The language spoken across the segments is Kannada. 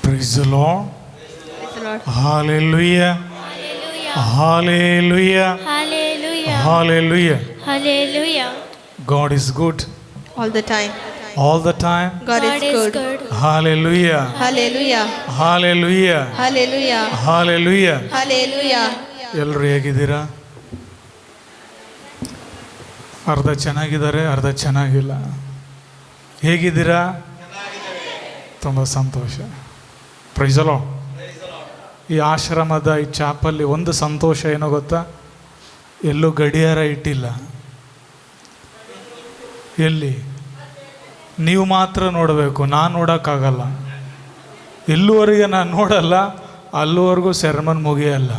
Praise the Lord. Praise the Lord. Hallelujah. Hallelujah. Hallelujah. Hallelujah. Hallelujah. God is good All the time. all the time. God is good. Hallelujah. Hallelujah. Hallelujah. Hallelujah. Hallelujah. Hallelujah. ಎಲ್ಲರೂ ಹೇಗಿದ್ದೀರಾ? ಅರ್ಧ ಚೆನ್ನಾಗಿದ್ದಾರೆ, ಅರ್ಧ ಚೆನ್ನಾಗಿಲ್ಲ. ಹೇಗಿದ್ದೀರಾ? ತುಂಬ ಸಂತೋಷ. Price the lord. ಈ ಆಶ್ರಮದ ಈ ಚಾಪಲ್ಲಿ ಒಂದು ಸಂತೋಷ ಏನೋ ಗೊತ್ತಾ? ಎಲ್ಲೂ ಗಡಿಯಾರ ಇಟ್ಟಿಲ್ಲ. ಎಲ್ಲಿ? ನೀವು ಮಾತ್ರ ನೋಡಬೇಕು, ನಾನು ನೋಡೋಕ್ಕಾಗಲ್ಲ. ಎಲ್ಲುವರೆಗೆ ನಾನು ನೋಡಲ್ಲ, ಅಲ್ಲಿವರೆಗೂ ಸೆರೆಮನ್ ಮುಗಿಯಲ್ಲ.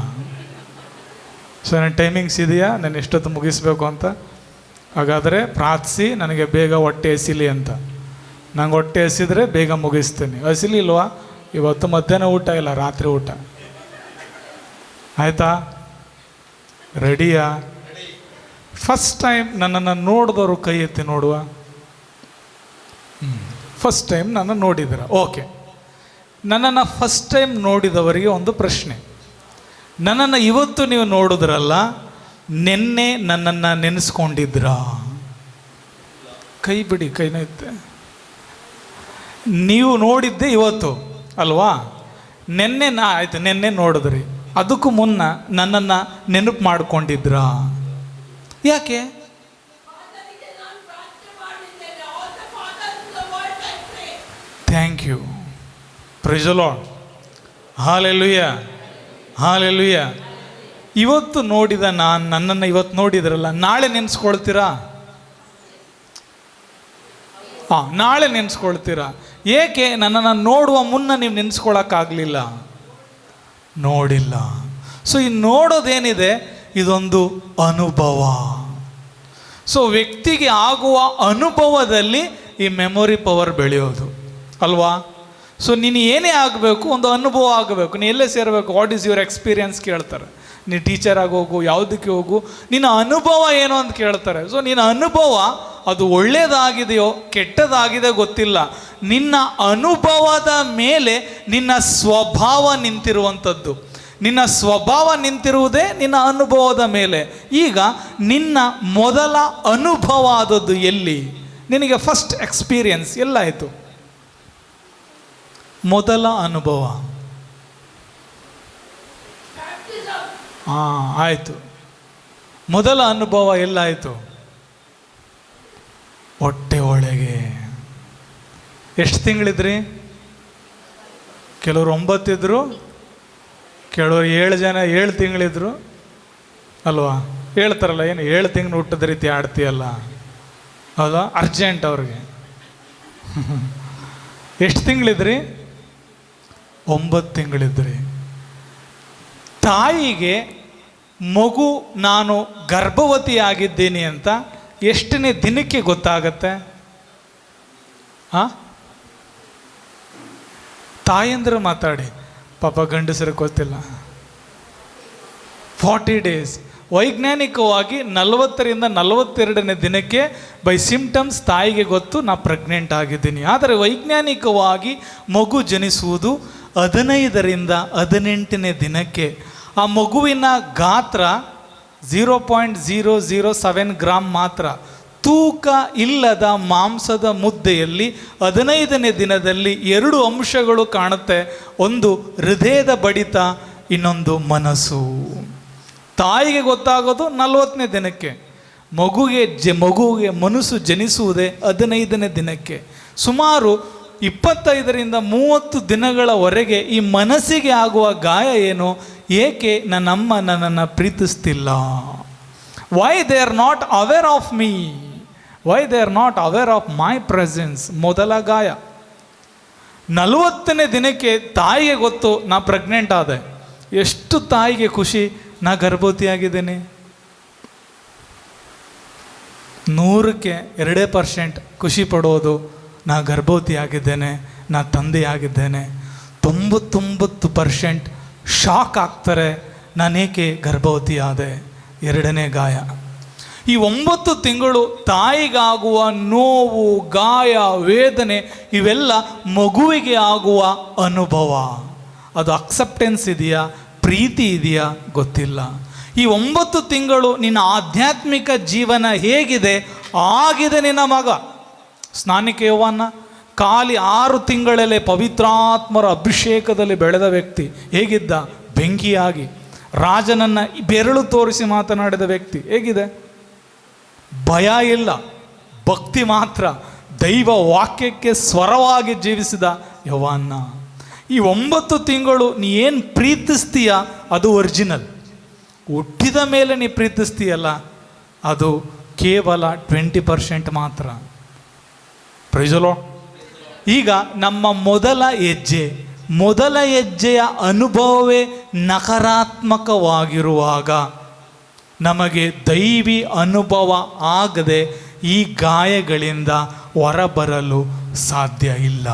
ಸೊ ನನ್ನ ಟೈಮಿಂಗ್ಸ್ ಇದೆಯಾ, ನಾನು ಎಷ್ಟೊತ್ತು ಮುಗಿಸ್ಬೇಕು ಅಂತ? ಹಾಗಾದರೆ ಪ್ರಾರ್ಥಿಸಿ ನನಗೆ ಬೇಗ ಹೊಟ್ಟೆ ಎಸಿಲಿ ಅಂತ. ನಂಗೆ ಹೊಟ್ಟೆ ಎಸಿದ್ರೆ ಬೇಗ ಮುಗಿಸ್ತೀನಿ. ಹಸಿಲಿಲ್ವಾ? ಇವತ್ತು ಮಧ್ಯಾಹ್ನ ಊಟ ಇಲ್ಲ, ರಾತ್ರಿ ಊಟ. ಆಯಿತಾ? ರೆಡಿಯಾ? ಫಸ್ಟ್ ಟೈಮ್ ನನ್ನನ್ನು ನೋಡಿದವರು ಕೈ ಎತ್ತಿ ನೋಡುವ. ಫಸ್ಟ್ ಟೈಮ್ ನನ್ನ ನೋಡಿದ್ದೀರ? ಓಕೆ. ನನ್ನನ್ನು ಫಸ್ಟ್ ಟೈಮ್ ನೋಡಿದವರಿಗೆ ಒಂದು ಪ್ರಶ್ನೆ. ನನ್ನನ್ನು ಇವತ್ತು ನೀವು ನೋಡಿದ್ರಲ್ಲ, ನಿನ್ನೆ ನನ್ನನ್ನು ನೆನೆಸ್ಕೊಂಡಿದ್ರಾ? ಕೈ ಬಿಡಿ, ಕೈನ ಇತ್ತೆ. ನೀವು ನೋಡಿದ್ದೆ ಇವತ್ತು ಅಲ್ವಾ? ನೆನ್ನೆ ಆಯಿತು, ನೆನ್ನೆ ನೋಡಿದ್ರಿ. ಅದಕ್ಕೂ ಮುನ್ನ ನನ್ನನ್ನು ನೆನಪು ಮಾಡ್ಕೊಂಡಿದ್ರಾ? ಯಾಕೆ? Thank you. Praise the lord. Hallelujah. Hallelujah. ಇವತ್ತು ನೋಡಿದ ನನ್ನನ್ನು ಇವತ್ತು ನೋಡಿದ್ರಲ್ಲ, ನಾಳೆ ನೆನೆಸ್ಕೊಳ್ತೀರಾ? ನಾಳೆ ನೆನೆಸ್ಕೊಳ್ತೀರಾ? ಏಕೆ? ನನ್ನನ್ನು ನೋಡುವ ಮುನ್ನ ನೀವು ನೆನೆಸ್ಕೊಳ್ಳೋಕ್ಕಾಗಲಿಲ್ಲ, ನೋಡಿಲ್ಲ. ಸೊ ಈ ನೋಡೋದೇನಿದೆ, ಇದೊಂದು ಅನುಭವ. ಸೊ ವ್ಯಕ್ತಿಗೆ ಆಗುವ ಅನುಭವದಲ್ಲಿ ಈ ಮೆಮೊರಿ ಪವರ್ ಬೆಳೆಯೋದು ಅಲ್ವಾ? ಸೊ ನೀನು ಏನೇ ಆಗಬೇಕು, ಒಂದು ಅನುಭವ ಆಗಬೇಕು. ನೀನು ಎಲ್ಲೇ ಸೇರಬೇಕು, ವಾಟ್ ಈಸ್ ಯುವರ್ ಎಕ್ಸ್ಪೀರಿಯನ್ಸ್ ಕೇಳ್ತಾರೆ. ನೀನು ಟೀಚರ್ ಆಗಿ ಹೋಗು, ಯಾವುದಕ್ಕೆ ಹೋಗು, ನಿನ್ನ ಅನುಭವ ಏನು ಅಂತ ಕೇಳ್ತಾರೆ. ಸೊ ನಿನ್ನ ಅನುಭವ ಅದು ಒಳ್ಳೆಯದಾಗಿದೆಯೋ ಕೆಟ್ಟದಾಗಿದೆ ಗೊತ್ತಿಲ್ಲ, ನಿನ್ನ ಅನುಭವದ ಮೇಲೆ ನಿನ್ನ ಸ್ವಭಾವ ನಿಂತಿರುವಂಥದ್ದು. ನಿನ್ನ ಸ್ವಭಾವ ನಿಂತಿರುವುದೇ ನಿನ್ನ ಅನುಭವದ ಮೇಲೆ. ಈಗ ನಿನ್ನ ಮೊದಲ ಅನುಭವ ಆದದ್ದು ಎಲ್ಲಿ? ನಿನಗೆ ಫಸ್ಟ್ ಎಕ್ಸ್ಪೀರಿಯನ್ಸ್ ಎಲ್ಲಾಯಿತು? ಮೊದಲ ಅನುಭವ ಆಯಿತು. ಮೊದಲ ಅನುಭವ ಎಲ್ಲಾಯಿತು? ಹೊಟ್ಟೆ ಒಳಗೆ. ಎಷ್ಟು ತಿಂಗಳಿದ್ರಿ? ಕೆಲವರು 9 ಇದ್ದರು, ಕೆಲವರು 7 ತಿಂಗಳಿದ್ರು ಅಲ್ವಾ? ಹೇಳ್ತಾರಲ್ಲ, ಏನು 7 ತಿಂಗಳು ಹುಟ್ಟದ ರೀತಿ ಆಡ್ತೀಯಲ್ಲ, ಹೌದಾ? ಅರ್ಜೆಂಟ್ ಅವ್ರಿಗೆ. ಎಷ್ಟು ತಿಂಗಳಿದ್ರಿ? 9 ತಿಂಗಳಿದ್ರಿ. ತಾಯಿಗೆ ಮಗು ನಾನು ಗರ್ಭವತಿಯಾಗಿದ್ದೀನಿ ಅಂತ ಎಷ್ಟನೇ ದಿನಕ್ಕೆ ಗೊತ್ತಾಗತ್ತೆ? ತಾಯಂದ್ರೆ ಮಾತಾಡಿ, ಪಾಪ ಗಂಡಸರಿಗೆ ಗೊತ್ತಿಲ್ಲ. 40 ಡೇಸ್. ವೈಜ್ಞಾನಿಕವಾಗಿ 40ರಿಂದ 42ನೇ ದಿನಕ್ಕೆ ಬೈ ಸಿಂಪ್ಟಮ್ಸ್ ತಾಯಿಗೆ ಗೊತ್ತು, ನಾ ಪ್ರೆಗ್ನೆಂಟ್ ಆಗಿದ್ದೀನಿ. ಆದರೆ ವೈಜ್ಞಾನಿಕವಾಗಿ ಮಗು ಜನಿಸುವುದು 15ರಿಂದ 18ನೇ ದಿನಕ್ಕೆ. ಆ ಮಗುವಿನ ಗಾತ್ರ 0.007 ಗ್ರಾಮ್ ಮಾತ್ರ. ತೂಕ ಇಲ್ಲದ ಮಾಂಸದ ಮುದ್ದೆಯಲ್ಲಿ 15ನೇ ದಿನದಲ್ಲಿ 2 ಅಂಶಗಳು ಕಾಣುತ್ತೆ. ಒಂದು ಹೃದಯದ ಬಡಿತ, ಇನ್ನೊಂದು ಮನಸ್ಸು. ತಾಯಿಗೆ ಗೊತ್ತಾಗೋದು 40ನೇ ದಿನಕ್ಕೆ. ಮಗುವಿಗೆ ಮನಸ್ಸು ಜನಿಸುವುದೇ 15ನೇ ದಿನಕ್ಕೆ. ಸುಮಾರು 25ರಿಂದ 30 ದಿನಗಳವರೆಗೆ ಈ ಮನಸ್ಸಿಗೆ ಆಗುವ ಗಾಯ ಏನು? ಏಕೆ ನನ್ನಮ್ಮ ನನ್ನನ್ನು ಪ್ರೀತಿಸ್ತಿಲ್ಲ? Why they are not aware of me? Why they are not aware of my presence? ಮೊದಲ ಗಾಯ. 40ನೇ ದಿನಕ್ಕೆ ತಾಯಿಗೆ ಗೊತ್ತು, ನಾ ಪ್ರೆಗ್ನೆಂಟ್ ಆದೆ. ಎಷ್ಟು ತಾಯಿಗೆ ಖುಷಿ, ನಾ ಗರ್ಭವತಿಯಾಗಿದ್ದೀನಿ. 100ಕ್ಕೆ 2% ಖುಷಿ ಪಡೋದು, ನಾ ಗರ್ಭವತಿಯಾಗಿದ್ದೇನೆ, ನಾ ತಂದೆಯಾಗಿದ್ದೇನೆ. 99% ಶಾಕ್ ಆಗ್ತಾರೆ, ನಾನೇಕೆ ಗರ್ಭವತಿ ಆದೆ. 2ನೇ ಗಾಯ. ಈ 9 ತಿಂಗಳು ತಾಯಿಗಾಗುವ ನೋವು, ಗಾಯ, ವೇದನೆ ಇವೆಲ್ಲ ಮಗುವಿಗೆ ಆಗುವ ಅನುಭವ. ಅದು ಅಕ್ಸೆಪ್ಟೆನ್ಸ್ ಇದೆಯಾ, ಪ್ರೀತಿ ಇದೆಯಾ ಗೊತ್ತಿಲ್ಲ. ಈ 9 ತಿಂಗಳು ನಿನ್ನ ಆಧ್ಯಾತ್ಮಿಕ ಜೀವನ ಹೇಗಿದೆ ಆಗಿದೆ. ನಿನ್ನ ಮಗ ಸ್ನಾನಿಕ ಯೋಹಾನ ಖಾಲಿ 6 ತಿಂಗಳಲ್ಲೇ ಪವಿತ್ರಾತ್ಮರ ಅಭಿಷೇಕದಲ್ಲಿ ಬೆಳೆದ ವ್ಯಕ್ತಿ ಹೇಗಿದ್ದ? ಬೆಂಕಿಯಾಗಿ. ರಾಜನನ್ನು ಬೆರಳು ತೋರಿಸಿ ಮಾತನಾಡಿದ ವ್ಯಕ್ತಿ ಹೇಗಿದೆ? ಭಯ ಇಲ್ಲ, ಭಕ್ತಿ ಮಾತ್ರ, ದೈವ ವಾಕ್ಯಕ್ಕೆ ಸ್ವರವಾಗಿ ಜೀವಿಸಿದ ಯೋಹಾನ. ಈ 9 ತಿಂಗಳು ನೀ ಏನು ಪ್ರೀತಿಸ್ತೀಯ ಅದು ಒರಿಜಿನಲ್. ಹುಟ್ಟಿದ ಮೇಲೆ ನೀ ಪ್ರೀತಿಸ್ತೀಯಲ್ಲ ಅದು ಕೇವಲ 20% ಮಾತ್ರ. ಪ್ರೈಸಲೋ. ಈಗ ನಮ್ಮ ಮೊದಲ ಹೆಜ್ಜೆಯ ಅನುಭವವೇ ನಕಾರಾತ್ಮಕವಾಗಿರುವಾಗ ನಮಗೆ ದೈವಿ ಅನುಭವ ಆಗದೆ ಈ ಗಾಯಗಳಿಂದ ಹೊರಬರಲು ಸಾಧ್ಯ ಇಲ್ಲ.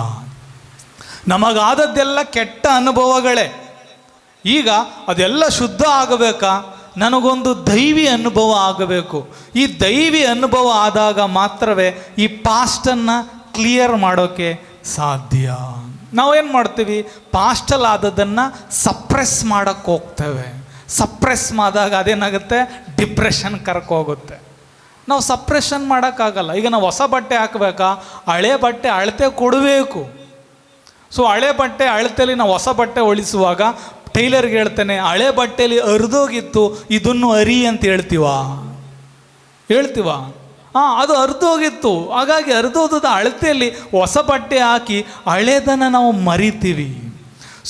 ನಮಗಾದದ್ದೆಲ್ಲ ಕೆಟ್ಟ ಅನುಭವಗಳೇ. ಈಗ ಅದೆಲ್ಲ ಶುದ್ಧ ಆಗಬೇಕಾ? ನನಗೊಂದು ದೈವಿ ಅನುಭವ ಆಗಬೇಕು. ಈ ದೈವಿ ಅನುಭವ ಆದಾಗ ಮಾತ್ರವೇ ಈ ಪಾಸ್ಟನ್ನು ಕ್ಲಿಯರ್ ಮಾಡೋಕ್ಕೆ ಸಾಧ್ಯ. ನಾವೇನು ಮಾಡ್ತೀವಿ? ಪಾಸ್ಟಲ್ಲಿ ಆದದ್ದನ್ನು ಸಪ್ರೆಸ್ ಮಾಡೋಕ್ಕೆ ಹೋಗ್ತೇವೆ. ಸಪ್ರೆಸ್ ಮಾಡಿದಾಗ ಅದೇನಾಗುತ್ತೆ? ಡಿಪ್ರೆಷನ್ ಕರ್ಕೋಗುತ್ತೆ. ನಾವು ಸಪ್ರೆಷನ್ ಮಾಡೋಕ್ಕಾಗಲ್ಲ. ಈಗ ನಾವು ಹೊಸ ಬಟ್ಟೆ ಹಾಕಬೇಕಾ? ಹಳೆ ಬಟ್ಟೆ ಅಳತೆ ಕೊಡಬೇಕು. ಸೊ ಹಳೆ ಬಟ್ಟೆ ಅಳತೆಯಲ್ಲಿ ನಾವು ಹೊಸ ಬಟ್ಟೆ ಹೊಲಿಸುವಾಗ ಟೈಲರ್ಗೆ ಹೇಳ್ತೇನೆ, ಹಳೆ ಬಟ್ಟೆಯಲ್ಲಿ ಹರಿದೋಗಿತ್ತು, ಇದನ್ನು ಅರಿ ಅಂತ ಹೇಳ್ತೀವಾ? ಅದು ಹರಿದೋಗಿತ್ತು, ಹಾಗಾಗಿ ಹರಿದೋದ ಅಳತೆಯಲ್ಲಿ ಹೊಸ ಬಟ್ಟೆ ಹಾಕಿ ಹಳೆದನ್ನು ನಾವು ಮರಿತೀವಿ.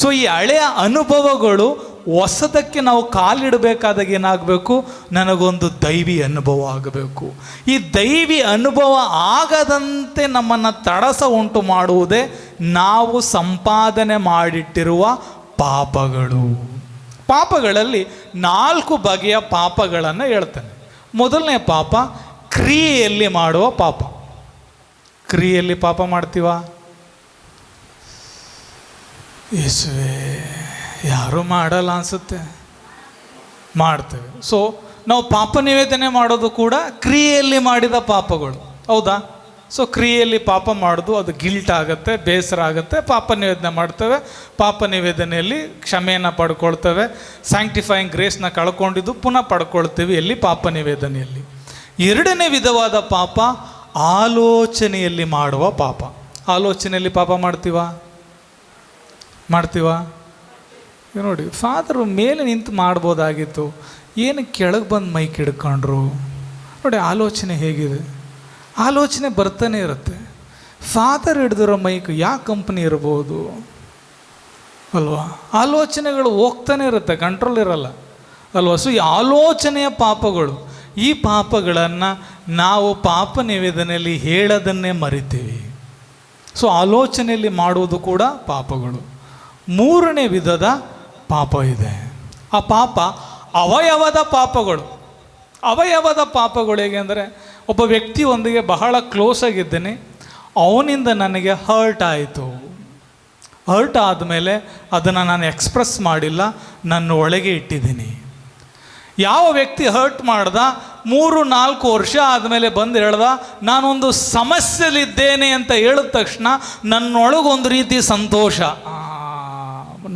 ಸೊ ಈ ಹಳೆಯ ಅನುಭವಗಳು ಹೊಸದಕ್ಕೆ ನಾವು ಕಾಲಿಡಬೇಕಾದಾಗ ಏನಾಗಬೇಕು? ನನಗೊಂದು ದೈವಿ ಅನುಭವ ಆಗಬೇಕು. ಈ ದೈವಿ ಅನುಭವ ಆಗದಂತೆ ನಮ್ಮನ್ನು ತಡಸ ಉಂಟು ಮಾಡುವುದೇ ನಾವು ಸಂಪಾದನೆ ಮಾಡಿಟ್ಟಿರುವ ಪಾಪಗಳು. ಪಾಪಗಳಲ್ಲಿ 4 ಬಗೆಯ ಪಾಪಗಳನ್ನು ಹೇಳ್ತಾನೆ. ಮೊದಲನೇ ಪಾಪ ಕ್ರಿಯೆಯಲ್ಲಿ ಮಾಡುವ ಪಾಪ. ಕ್ರಿಯೆಯಲ್ಲಿ ಪಾಪ ಮಾಡ್ತೀವ? ಯೇಸುವೇ, ಯಾರೂ ಮಾಡಲ್ಲ ಅನಿಸುತ್ತೆ. ಮಾಡ್ತೇವೆ. ಸೊ ನಾವು ಪಾಪ ನಿವೇದನೆ ಮಾಡೋದು ಕೂಡ ಕ್ರಿಯೆಯಲ್ಲಿ ಮಾಡಿದ ಪಾಪಗಳು, ಹೌದಾ? ಸೊ ಕ್ರಿಯೆಯಲ್ಲಿ ಪಾಪ ಮಾಡೋದು ಅದು ಗಿಲ್ಟ್ ಆಗುತ್ತೆ, ಬೇಸರ ಆಗುತ್ತೆ. ಪಾಪ ನಿವೇದನೆ ಮಾಡ್ತೇವೆ. ಪಾಪ ನಿವೇದನೆಯಲ್ಲಿ ಕ್ಷಮೆಯನ್ನು ಪಡ್ಕೊಳ್ತೇವೆ. ಸ್ಯಾಂಕ್ಟಿಫೈಯಿಂಗ್ ಗ್ರೇಸ್ನ ಕಳ್ಕೊಂಡಿದ್ದು ಪುನಃ ಪಡ್ಕೊಳ್ತೀವಿ. ಎಲ್ಲಿ? ಪಾಪ ನಿವೇದನೆಯಲ್ಲಿ. 2ನೇ ವಿಧವಾದ ಪಾಪ ಆಲೋಚನೆಯಲ್ಲಿ ಮಾಡುವ ಪಾಪ. ಆಲೋಚನೆಯಲ್ಲಿ ಪಾಪ ಮಾಡ್ತೀವಾ? ನೋಡಿ, ಫಾದರು ಮೇಲೆ ನಿಂತು ಮಾಡ್ಬೋದಾಗಿತ್ತು, ಏನು ಕೆಳಗೆ ಬಂದು ಮೈಕ್ ಹಿಡ್ಕೊಂಡ್ರು. ನೋಡಿ ಆಲೋಚನೆ ಹೇಗಿದೆ. ಆಲೋಚನೆ ಬರ್ತಾನೆ ಇರುತ್ತೆ. ಫಾದರ್ ಹಿಡಿದಿರೋ ಮೈಕ್ ಯಾವ ಕಂಪ್ನಿ ಇರ್ಬೋದು ಅಲ್ವಾ? ಆಲೋಚನೆಗಳು ಹೋಗ್ತಾನೆ ಇರುತ್ತೆ, ಕಂಟ್ರೋಲ್ ಇರಲ್ಲ ಅಲ್ವಾ? ಸೊ ಈ ಆಲೋಚನೆಯ ಪಾಪಗಳು, ಈ ಪಾಪಗಳನ್ನು ನಾವು ಪಾಪ ನಿವೇದನೆಯಲ್ಲಿ ಹೇಳೋದನ್ನೇ ಮರಿತೀವಿ. ಸೊ ಆಲೋಚನೆಯಲ್ಲಿ ಮಾಡುವುದು ಕೂಡ ಪಾಪಗಳು. 3ನೇ ವಿಧದ ಪಾಪ ಇದೆ. ಆ ಪಾಪ ಅವಯವದ ಪಾಪಗಳು. ಅವಯವದ ಪಾಪಗಳು ಹೇಗೆ ಅಂದರೆ, ಒಬ್ಬ ವ್ಯಕ್ತಿಯೊಂದಿಗೆ ಬಹಳ ಕ್ಲೋಸ್ ಆಗಿದ್ದೇನೆ, ಅವನಿಂದ ನನಗೆ ಹರ್ಟ್ ಆಯಿತು. ಹರ್ಟ್ ಆದಮೇಲೆ ಅದನ್ನು ನಾನು ಎಕ್ಸ್ಪ್ರೆಸ್ ಮಾಡಿಲ್ಲ, ನನ್ನ ಒಳಗೆ ಇಟ್ಟಿದ್ದೀನಿ. ಯಾವ ವ್ಯಕ್ತಿ ಹರ್ಟ್ ಮಾಡ್ದ 3-4 ವರ್ಷ ಆದಮೇಲೆ ಬಂದು ಹೇಳ್ದ, ನಾನೊಂದು ಸಮಸ್ಯೆಲಿದ್ದೇನೆ ಅಂತ ಹೇಳಿದ ತಕ್ಷಣ ನನ್ನೊಳಗೊಂದು ರೀತಿ ಸಂತೋಷ.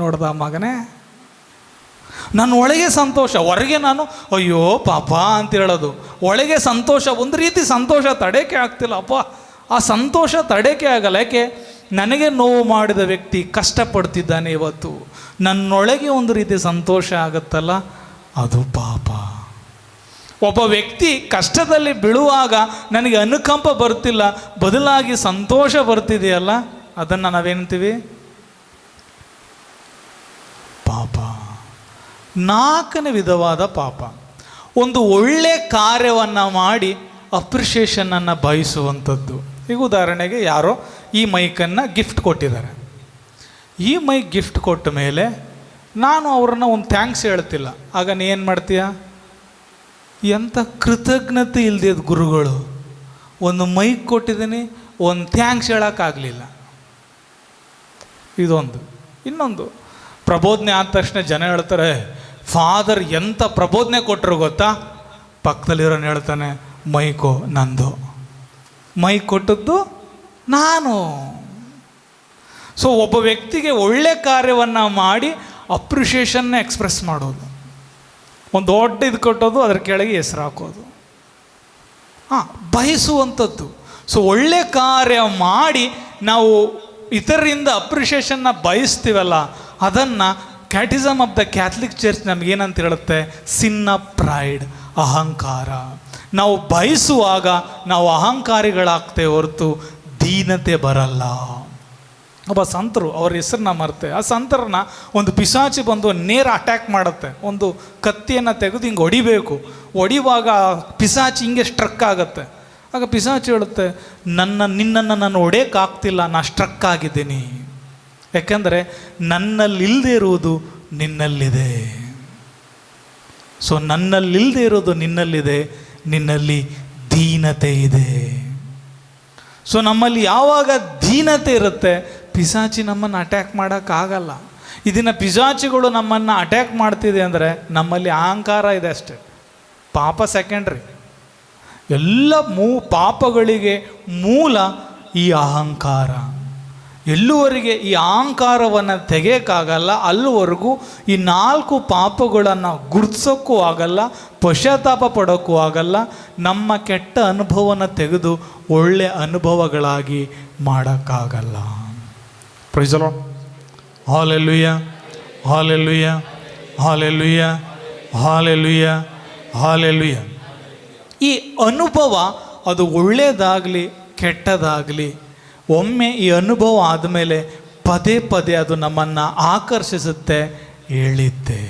ನೋಡ್ದ ಮಗನೇ, ನನ್ನ ಒಳಗೆ ಸಂತೋಷ, ಹೊರಗೆ ನಾನು ಅಯ್ಯೋ ಪಾಪ ಅಂತ ಹೇಳೋದು. ಒಳಗೆ ಸಂತೋಷ, ಒಂದು ರೀತಿ ಸಂತೋಷ ತಡೆಕೆ ಆಗ್ತಿಲ್ಲ. ಅಪ್ಪ, ಆ ಸಂತೋಷ ತಡೆಕೆ ಆಗಲ್ಲ. ಯಾಕೆ? ನನಗೆ ನೋವು ಮಾಡಿದ ವ್ಯಕ್ತಿ ಕಷ್ಟಪಡ್ತಿದ್ದಾನೆ ಇವತ್ತು, ನನ್ನೊಳಗೆ ಒಂದು ರೀತಿ ಸಂತೋಷ ಆಗುತ್ತಲ್ಲ, ಅದು ಪಾಪ. ಒಬ್ಬ ವ್ಯಕ್ತಿ ಕಷ್ಟದಲ್ಲಿ ಬೀಳುವಾಗ ನನಗೆ ಅನುಕಂಪ ಬರ್ತಿಲ್ಲ, ಬದಲಾಗಿ ಸಂತೋಷ ಬರ್ತಿದೆಯಲ್ಲ, ಅದನ್ನು ನಾವೇನ್ತೀವಿ? ಪಾಪ. 4ನೇ ವಿಧವಾದ ಪಾಪ, ಒಂದು ಒಳ್ಳೆ ಕಾರ್ಯವನ್ನು ಮಾಡಿ ಅಪ್ರಿಷಿಯೇಷನನ್ನು ಬಯಸುವಂಥದ್ದು. ಈಗ ಉದಾಹರಣೆಗೆ ಯಾರೋ ಈ ಮೈಕನ್ನು ಗಿಫ್ಟ್ ಕೊಟ್ಟಿದ್ದಾರೆ. ಈ ಮೈಕ್ ಗಿಫ್ಟ್ ಕೊಟ್ಟ ಮೇಲೆ ನಾನು ಅವ್ರನ್ನ ಒಂದು ಥ್ಯಾಂಕ್ಸ್ ಹೇಳ್ತಿಲ್ಲ. ಆಗ ನೀ ಏನು ಮಾಡ್ತೀಯ? ಎಂಥ ಕೃತಜ್ಞತೆ ಇಲ್ದಿದ್ದ ಗುರುಗಳು, ಒಂದು ಮೈಕ್ ಕೊಟ್ಟಿದ್ದೀನಿ, ಒಂದು ಥ್ಯಾಂಕ್ಸ್ ಹೇಳೋಕ್ಕಾಗಲಿಲ್ಲ. ಇದೊಂದು. ಇನ್ನೊಂದು, ಪ್ರಬೋಧನೆ ಆದ ತಕ್ಷಣ ಜನ ಹೇಳ್ತಾರೆ, ಫಾದರ್ ಎಂಥ ಪ್ರಬೋಧನೆ ಕೊಟ್ಟರು ಗೊತ್ತಾ, ಪಕ್ಕದಲ್ಲಿರೋನು ಹೇಳ್ತಾನೆ ಮೈಕೋ ನಂದು, ಮೈಕ್ ಕೊಟ್ಟದ್ದು ನಾನು. ಸೊ ಒಬ್ಬ ವ್ಯಕ್ತಿಗೆ ಒಳ್ಳೆ ಕಾರ್ಯವನ್ನು ಮಾಡಿ ಅಪ್ರಿಷಿಯೇಷನ್ನ ಎಕ್ಸ್ಪ್ರೆಸ್ ಮಾಡೋದು, ಒಂದು ದೊಡ್ಡ ಇದು ಕೊಟ್ಟೋದು, ಅದರ ಕೆಳಗೆ ಹೆಸರು ಹಾಕೋದು, ಬಯಸುವಂಥದ್ದು. ಸೊ ಒಳ್ಳೆ ಕಾರ್ಯ ಮಾಡಿ ನಾವು ಇತರರಿಂದ ಅಪ್ರಿಷಿಯೇಷನ್ನ ಬಯಸ್ತೀವಲ್ಲ, ಅದನ್ನು ಕ್ಯಾಟಿಸಮ್ ಆಫ್ ದ ಕ್ಯಾಥಲಿಕ್ ಚರ್ಚ್ ನಮಗೇನಂತ ಹೇಳುತ್ತೆ? ಸಿನ್ ಆಫ್ ಪ್ರೈಡ್, ಅಹಂಕಾರ. ನಾವು ಬಯಸುವಾಗ ನಾವು ಅಹಂಕಾರಿಗಳಾಗ್ತೇವೆ ಹೊರತು ದೀನತೆ ಬರಲ್ಲ. ಒಬ್ಬ ಸಂತರು, ಅವ್ರ ಹೆಸರನ್ನ ಮರ್ತೆ, ಆ ಸಂತರನ್ನ ಒಂದು ಪಿಶಾಚಿ ಬಂದು ನೇರ ಅಟ್ಯಾಕ್ ಮಾಡುತ್ತೆ. ಒಂದು ಕತ್ತಿಯನ್ನು ತೆಗೆದು ಹಿಂಗೆ ಹೊಡಿವಾಗ ಪಿಶಾಚಿ ಹಿಂಗೆ ಸ್ಟ್ರಕ್ ಆಗುತ್ತೆ. ಆಗ ಪಿಶಾಚಿ ಹೇಳುತ್ತೆ, ನಿನ್ನನ್ನು ನಾನು ಹೊಡೆಯೋಕ್ಕಾಗ್ತಿಲ್ಲ, ನಾನು ಸ್ಟ್ರಕ್ ಆಗಿದ್ದೀನಿ. ಯಾಕೆಂದರೆ ನನ್ನಲ್ಲಿಲ್ಲದೆ ಇರುವುದು ನಿನ್ನಲ್ಲಿದೆ. ಸೊ ನನ್ನಲ್ಲಿಲ್ಲದೆ ಇರೋದು ನಿನ್ನಲ್ಲಿದೆ, ನಿನ್ನಲ್ಲಿ ದೀನತೆ ಇದೆ. ಸೊ ನಮ್ಮಲ್ಲಿ ಯಾವಾಗ ದೀನತೆ ಇರುತ್ತೆ, ಪಿಶಾಚಿ ನಮ್ಮನ್ನು ಅಟ್ಯಾಕ್ ಮಾಡೋಕ್ಕಾಗಲ್ಲ. ಇದನ್ನು ಪಿಶಾಚಿಗಳು ನಮ್ಮನ್ನು ಅಟ್ಯಾಕ್ ಮಾಡ್ತಿದೆ ಅಂದರೆ ನಮ್ಮಲ್ಲಿ ಅಹಂಕಾರ ಇದೆ ಅಷ್ಟೆ, ಪಾಪ ಸೆಕೆಂಡ್ರಿ. ಎಲ್ಲ ಪಾಪಗಳಿಗೆ ಮೂಲ ಈ ಅಹಂಕಾರ. ಎಲ್ಲುವರೆಗೆ ಈ ಅಹಂಕಾರವನ್ನು ತೆಗೆಯೋಕ್ಕಾಗಲ್ಲ, ಅಲ್ಲಿವರೆಗೂ ಈ 4 ಪಾಪಗಳನ್ನು ಗುರುತಿಸೋಕ್ಕೂ ಆಗಲ್ಲ, ಪಶ್ಚಾತ್ತಾಪ ಪಡೋಕ್ಕೂ ಆಗಲ್ಲ. ನಮ್ಮ ಕೆಟ್ಟ ಅನುಭವನ ತೆಗೆದು ಒಳ್ಳೆ ಅನುಭವಗಳಾಗಿ ಮಾಡೋಕ್ಕಾಗಲ್ಲ. Praise the lord. Hallelujah, hallelujah, hallelujah, hallelujah, hallelujah. ಈ ಅನುಭವ ಅದು ಒಳ್ಳೆಯದಾಗಲಿ ಕೆಟ್ಟದಾಗಲಿ, ಒಮ್ಮೆ ಈ ಅನುಭವ ಆದಮೇಲೆ ಪದೇ ಪದೇ ಅದು ನಮ್ಮನ್ನು ಆಕರ್ಷಿಸುತ್ತೆ, ಹೇಳಿದ್ದೆ.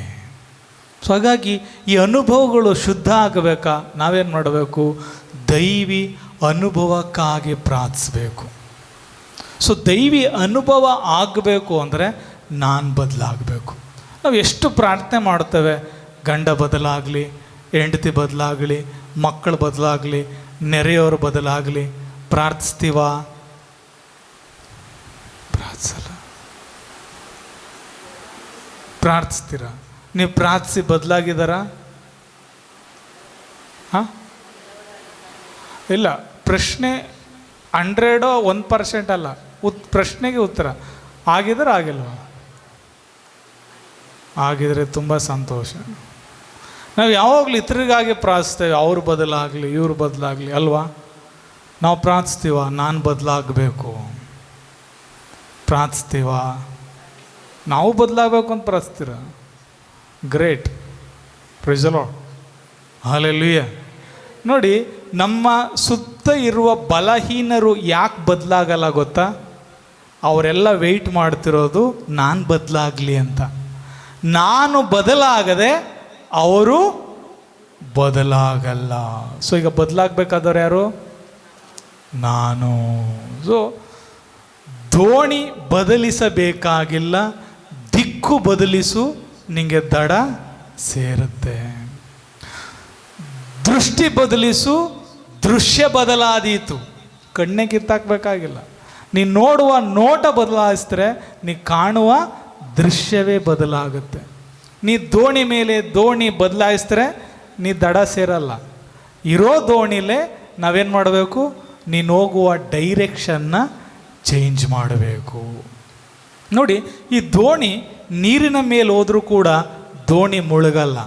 ಸೊ ಹಾಗಾಗಿ ಈ ಅನುಭವಗಳು ಶುದ್ಧ ಆಗಬೇಕಾ, ನಾವೇನು ಮಾಡಬೇಕು? ದೈವಿ ಅನುಭವಕ್ಕಾಗಿ ಪ್ರಾರ್ಥಿಸಬೇಕು. ಸೊ ದೈವಿ ಅನುಭವ ಆಗಬೇಕು ಅಂದರೆ ನಾನು ಬದಲಾಗಬೇಕು. ನಾವು ಎಷ್ಟು ಪ್ರಾರ್ಥನೆ ಮಾಡ್ತೇವೆ, ಗಂಡ ಬದಲಾಗಲಿ, ಹೆಂಡತಿ ಬದಲಾಗಲಿ, ಮಕ್ಕಳು ಬದಲಾಗಲಿ, ನೆರೆಯವರು ಬದಲಾಗಲಿ, ಪ್ರಾರ್ಥಿಸ್ತೀವ? ಪ್ರಾರ್ಥಿಸಲ್ಲ. ಪ್ರಾರ್ಥಿಸ್ತೀರ? ನೀವು ಪ್ರಾರ್ಥಿಸಿ ಬದಲಾಗಿದ್ದಾರಾ? ಇಲ್ಲ. ಪ್ರಶ್ನೆ 100 1% ಅಲ್ಲ, ಪ್ರಶ್ನೆಗೆ ಉತ್ತರ. ಆಗಿದ್ರೆ ಆಗಿಲ್ವ? ಆಗಿದ್ರೆ ತುಂಬ ಸಂತೋಷ. ನಾವು ಯಾವಾಗಲೂ ಇತರಿಗಾಗಿ ಪ್ರಾರ್ಥಿಸ್ತೇವೆ, ಅವ್ರು ಬದಲಾಗಲಿ, ಇವ್ರು ಬದಲಾಗಲಿ ಅಲ್ವಾ? ನಾವು ಪ್ರಾರ್ಥಿಸ್ತೀವ ನಾನು ಬದಲಾಗಬೇಕು, ಪ್ರಾರ್ಥಿಸ್ತೀವ ನಾವು ಬದಲಾಗಬೇಕು ಅಂತ ಪ್ರಾರ್ಥಿಸ್ತೀರ? Great. Praise the Lord. Hallelujah. ನೋಡಿ, ನಮ್ಮ ಸುತ್ತ ಇರುವ ಬಲಹೀನರು ಯಾಕೆ ಬದಲಾಗಲ್ಲ ಗೊತ್ತಾ? ಅವರೆಲ್ಲ ವೆಯ್ಟ್ ಮಾಡ್ತಿರೋದು ನಾನು ಬದಲಾಗಲಿ ಅಂತ. ನಾನು ಬದಲಾಗದೆ ಅವರು ಬದಲಾಗಲ್ಲ. ಸೊ ಈಗ ಬದಲಾಗಬೇಕಾದವ್ರು ಯಾರು? ನಾನು. ಸೊ ದೋಣಿ ಬದಲಿಸಬೇಕಾಗಿಲ್ಲ, ದಿಕ್ಕು ಬದಲಿಸು, ನಿಮಗೆ ದಡ ಸೇರುತ್ತೆ. ದೃಷ್ಟಿ ಬದಲಿಸು, ದೃಶ್ಯ ಬದಲಾದೀತು. ಕಣ್ಣೇ ಕಿತ್ತಾಕಬೇಕಾಗಿಲ್ಲ. ನೀನು ನೋಡುವ ನೋಟ ಬದಲಾಯಿಸಿದ್ರೆ ನೀ ಕಾಣುವ ದೃಶ್ಯವೇ ಬದಲಾಗುತ್ತೆ. ನೀ ದೋಣಿ ಮೇಲೆ ದೋಣಿ ಬದಲಾಯಿಸಿದ್ರೆ ನೀ ದಡ ಸೇರಲ್ಲ. ಇರೋ ದೋಣಿಲೇ ನಾವೇನು ಮಾಡಬೇಕು? ನೀನು ಹೋಗುವ ಡೈರೆಕ್ಷನ್ನ ಚೇಂಜ್ ಮಾಡಬೇಕು. ನೋಡಿ, ಈ ದೋಣಿ ನೀರಿನ ಮೇಲೆ ಹೋದರೂ ಕೂಡ ದೋಣಿ ಮುಳುಗಲ್ಲ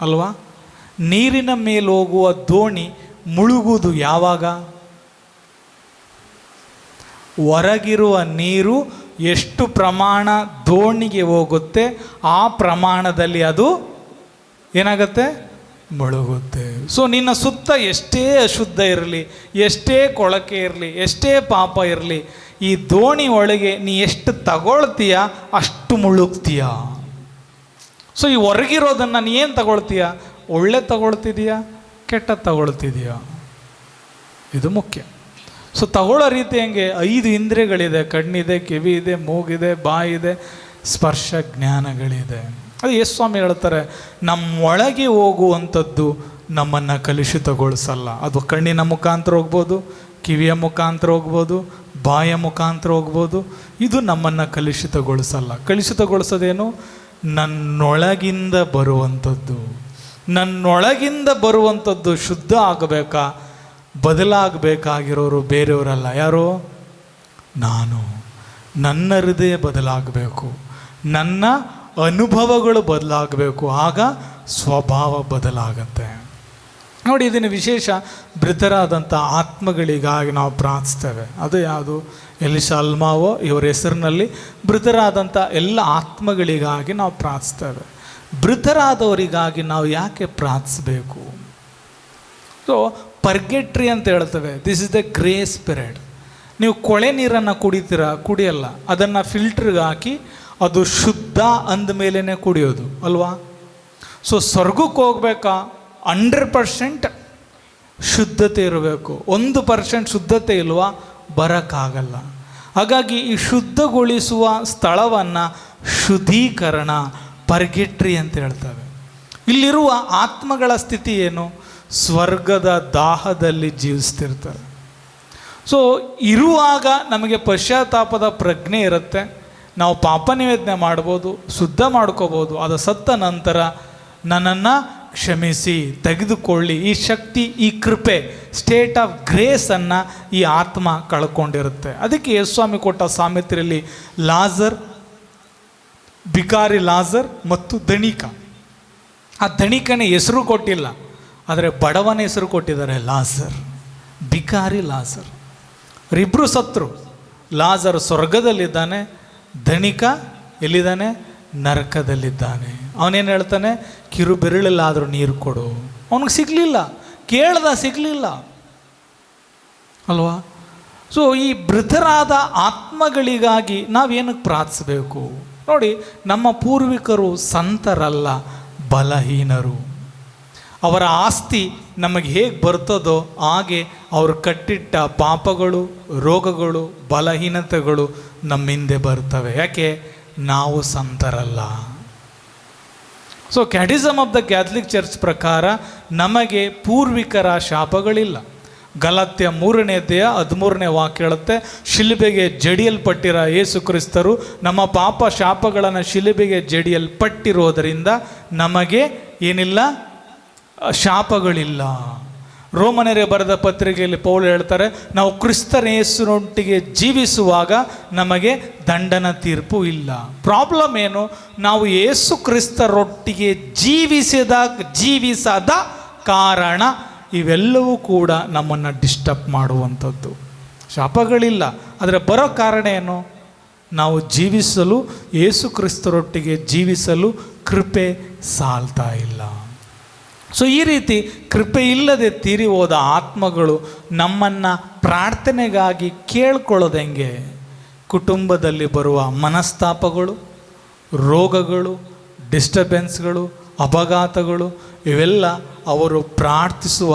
ಅಲ್ವಾ? ನೀರಿನ ಮೇಲೆ ಹೋಗುವ ದೋಣಿ ಮುಳುಗುವುದು ಯಾವಾಗ? ಹೊರಗಿರುವ ನೀರು ಎಷ್ಟು ಪ್ರಮಾಣ ದೋಣಿಗೆ ಹೋಗುತ್ತೆ ಆ ಪ್ರಮಾಣದಲ್ಲಿ ಅದು ಏನಾಗುತ್ತೆ? ಮುಳುಗುತ್ತೆ. ಸೊ ನಿನ್ನ ಸುತ್ತ ಎಷ್ಟೇ ಅಶುದ್ಧ ಇರಲಿ, ಎಷ್ಟೇ ಕೊಳಕೆ ಇರಲಿ, ಎಷ್ಟೇ ಪಾಪ ಇರಲಿ, ಈ ದೋಣಿ ಒಳಗೆ ನೀ ಎಷ್ಟು ತಗೊಳ್ತೀಯ ಅಷ್ಟು ಮುಳುಗ್ತೀಯ. ಸೊ ಈ ಹೊರಗಿರೋದನ್ನು ನೀ ಏನು ತಗೊಳ್ತೀಯ? ಒಳ್ಳೆ ತಗೊಳ್ತಿದೀಯಾ, ಕೆಟ್ಟ ತಗೊಳ್ತಿದೀಯಾ? ಇದು ಮುಖ್ಯ. ಸೊ ತಗೊಳ್ಳೋ ರೀತಿ ಹೆಂಗೆ? 5 ಇಂದ್ರಿಯಗಳಿದೆ. ಕಣ್ಣಿದೆ, ಕಿವಿ ಇದೆ, ಮೂಗಿದೆ, ಬಾಯಿದೆ, ಸ್ಪರ್ಶ ಜ್ಞಾನಗಳಿದೆ. ಅದು ಯೇಸು ಸ್ವಾಮಿ ಹೇಳ್ತಾರೆ, ನಮ್ಮೊಳಗೆ ಹೋಗುವಂಥದ್ದು ನಮ್ಮನ್ನು ಕಲುಷಿತಗೊಳಿಸಲ್ಲ. ಅದು ಕಣ್ಣಿನ ಮುಖಾಂತರ ಹೋಗ್ಬೋದು, ಕಿವಿಯ ಮುಖಾಂತರ ಹೋಗ್ಬೋದು, ಬಾಯ ಮುಖಾಂತರ ಹೋಗ್ಬೋದು. ಇದು ನಮ್ಮನ್ನು ಕಲುಷಿತಗೊಳಿಸಲ್ಲ. ಕಲುಷಿತಗೊಳಿಸೋದೇನು? ನನ್ನೊಳಗಿಂದ ಬರುವಂಥದ್ದು, ನನ್ನೊಳಗಿಂದ ಬರುವಂಥದ್ದು ಶುದ್ಧ ಆಗಬೇಕಾ, ಬದಲಾಗಬೇಕಾಗಿರೋರು ಬೇರೆಯವರಲ್ಲ. ಯಾರು? ನಾನು. ನನ್ನ ಹೃದಯ ಬದಲಾಗಬೇಕು, ನನ್ನ ಅನುಭವಗಳು ಬದಲಾಗಬೇಕು, ಆಗ ಸ್ವಭಾವ ಬದಲಾಗತ್ತೆ. ನೋಡಿ, ಇದನ್ನು ವಿಶೇಷ ಮೃತರಾದಂಥ ಆತ್ಮಗಳಿಗಾಗಿ ನಾವು ಪ್ರಾರ್ಥಿಸ್ತೇವೆ. ಅದು ಯಾವುದು? ಎಲಿಷಾ ಅಲ್ಮಾವೋ ಇವರ ಹೆಸರಿನಲ್ಲಿ ಮೃತರಾದಂಥ ಎಲ್ಲ ಆತ್ಮಗಳಿಗಾಗಿ ನಾವು ಪ್ರಾರ್ಥಿಸ್ತೇವೆ. ಮೃತರಾದವರಿಗಾಗಿ ನಾವು ಯಾಕೆ ಪ್ರಾರ್ಥಿಸಬೇಕು? ಸೊ ಪರ್ಗೆಟ್ರಿ ಅಂತ ಹೇಳ್ತೇವೆ. This is the grace period. ನೀವು ಕೊಳೆ ನೀರನ್ನು ಕುಡಿಯಲ್ಲ, ಅದನ್ನು ಫಿಲ್ಟ್ರಿಗೆ ಹಾಕಿ ಅದು ಶುದ್ಧ ಅಂದ ಮೇಲೇ ಕುಡಿಯೋದು ಅಲ್ವಾ? ಸೊ ಸ್ವರ್ಗಕ್ಕೆ ಹೋಗ್ಬೇಕಾ 100% ಶುದ್ಧತೆ ಇರಬೇಕು. 1% ಶುದ್ಧತೆ ಇಲ್ವಾ, ಬರೋಕ್ಕಾಗಲ್ಲ. ಹಾಗಾಗಿ ಈ ಶುದ್ಧಗೊಳಿಸುವ ಸ್ಥಳವನ್ನು ಶುದ್ಧೀಕರಣ, ಪರ್ಗೆಟ್ರಿ ಅಂತ ಹೇಳ್ತೇವೆ. ಇಲ್ಲಿರುವ ಆತ್ಮಗಳ ಸ್ಥಿತಿ ಏನು? ಸ್ವರ್ಗದ ದಾಹದಲ್ಲಿ ಜೀವಿಸ್ತಿರ್ತಾರೆ. ಸೊ ಇರುವಾಗ ನಮಗೆ ಪಶ್ಚಾತ್ತಾಪದ ಪ್ರಜ್ಞೆ ಇರುತ್ತೆ, ನಾವು ಪಾಪ ನಿವೇದನೆ ಮಾಡ್ಬೋದು, ಶುದ್ಧ ಮಾಡ್ಕೋಬೋದು. ಅದು ಸತ್ತ ನಂತರ ನನ್ನನ್ನು ಕ್ಷಮಿಸಿ, ತೆಗೆದುಕೊಳ್ಳಿ, ಈ ಶಕ್ತಿ, ಈ ಕೃಪೆ, ಸ್ಟೇಟ್ ಆಫ್ ಗ್ರೇಸನ್ನು ಈ ಆತ್ಮ ಕಳ್ಕೊಂಡಿರುತ್ತೆ. ಅದಕ್ಕೆ ಯೇಸುಸ್ವಾಮಿ ಕೊಟ್ಟ ಸಾಮೆತ್ರೆಯಲ್ಲಿ ಲಾಜರ್, ಬಿಕಾರಿ ಲಾಜರ್ ಮತ್ತು ಧಣಿಕ. ಆ ಧಣಿಕನ ಹೆಸರು ಕೊಟ್ಟಿಲ್ಲ, ಆದರೆ ಬಡವನ ಹೆಸರು ಕೊಟ್ಟಿದ್ದಾರೆ, ಲಾಜರ್, ಬಿಕಾರಿ ಲಾಜರ್. ಅವರಿಬ್ಬರು ಸತ್ರು. ಲಾಜರ್ ಸ್ವರ್ಗದಲ್ಲಿದ್ದಾನೆ, ಧಣಿಕ ಎಲ್ಲಿದ್ದಾನೆ? ನರಕದಲ್ಲಿದ್ದಾನೆ. ಅವನೇನು ಹೇಳ್ತಾನೆ? ಕಿರು ಬೆರಳಲ್ಲಾದರೂ ನೀರು ಕೊಡು. ಅವನಿಗೆ ಸಿಗಲಿಲ್ಲ, ಕೇಳ್ದ ಸಿಗಲಿಲ್ಲ ಅಲ್ವಾ? ಸೊ ಈ ಮೃತರಾದ ಆತ್ಮಗಳಿಗಾಗಿ ನಾವೇನಕ್ಕೆ ಪ್ರಾರ್ಥಿಸಬೇಕು? ನೋಡಿ, ನಮ್ಮ ಪೂರ್ವಿಕರು ಸಂತರಲ್ಲ, ಬಲಹೀನರು. ಅವರ ಆಸ್ತಿ ನಮಗೆ ಹೇಗೆ ಬರ್ತದೋ ಹಾಗೆ ಅವರು ಕಟ್ಟಿಟ್ಟ ಪಾಪಗಳು, ರೋಗಗಳು, ಬಲಹೀನತೆಗಳು ನಮ್ಮ ಹಿಂದೆ ಬರ್ತವೆ. ಯಾಕೆ? ನಾವು ಸಂತರಲ್ಲ. So catechism of the Catholic Church ಪ್ರಕಾರ ನಮಗೆ ಪೂರ್ವಿಕರ ಶಾಪಗಳಿಲ್ಲ. ಗಲಾತ್ಯ 3ನೇ ಅಧ್ಯಾಯ 13ನೇ ವಾಕ್ಯ ಹೇಳುತ್ತೆ, ಶಿಲುಬೆಗೆ ಜಡಿಯಲ್ಪಟ್ಟಿರೋ ಯೇಸು ಕ್ರಿಸ್ತರು ನಮ್ಮ ಪಾಪ ಶಾಪಗಳನ್ನು ಶಿಲುಬೆಗೆ ಜಡಿಯಲ್ಪಟ್ಟಿರೋದರಿಂದ ನಮಗೆ ಏನಿಲ್ಲ, ಶಾಪಗಳಿಲ್ಲ. ರೋಮನರೇ ಬರೆದ ಪತ್ರಿಕೆಯಲ್ಲಿ ಪೌಲ್ ಹೇಳ್ತಾರೆ, ನಾವು ಕ್ರಿಸ್ತನ ಯೇಸುನೊಟ್ಟಿಗೆ ಜೀವಿಸುವಾಗ ನಮಗೆ ದಂಡನ ತೀರ್ಪು ಇಲ್ಲ. ಪ್ರಾಬ್ಲಮ್ ಏನು? ನಾವು ಯೇಸು ಕ್ರಿಸ್ತರೊಟ್ಟಿಗೆ ಜೀವಿಸದ ಕಾರಣ ಇವೆಲ್ಲವೂ ಕೂಡ ನಮ್ಮನ್ನು ಡಿಸ್ಟರ್ಬ್ ಮಾಡುವಂಥದ್ದು. ಶಾಪಗಳಿಲ್ಲ, ಆದರೆ ಬರೋ ಕಾರಣ ಏನು? ನಾವು ಜೀವಿಸಲು, ಯೇಸು ಕ್ರಿಸ್ತರೊಟ್ಟಿಗೆ ಜೀವಿಸಲು ಕೃಪೆ ಸಾಲ್ತಾ ಇಲ್ಲ. ಸೊ ಈ ರೀತಿ ಕೃಪೆ ಇಲ್ಲದೆ ತೀರಿ ಹೋದ ಆತ್ಮಗಳು ನಮ್ಮನ್ನು ಪ್ರಾರ್ಥನೆಗಾಗಿ ಕೇಳ್ಕೊಳ್ಳೋದು ಹೆಂಗೆ? ಕುಟುಂಬದಲ್ಲಿ ಬರುವ ಮನಸ್ತಾಪಗಳು, ರೋಗಗಳು, ಡಿಸ್ಟರ್ಬೆನ್ಸ್ಗಳು, ಅಪಘಾತಗಳು, ಇವೆಲ್ಲ ಅವರು ಪ್ರಾರ್ಥಿಸುವ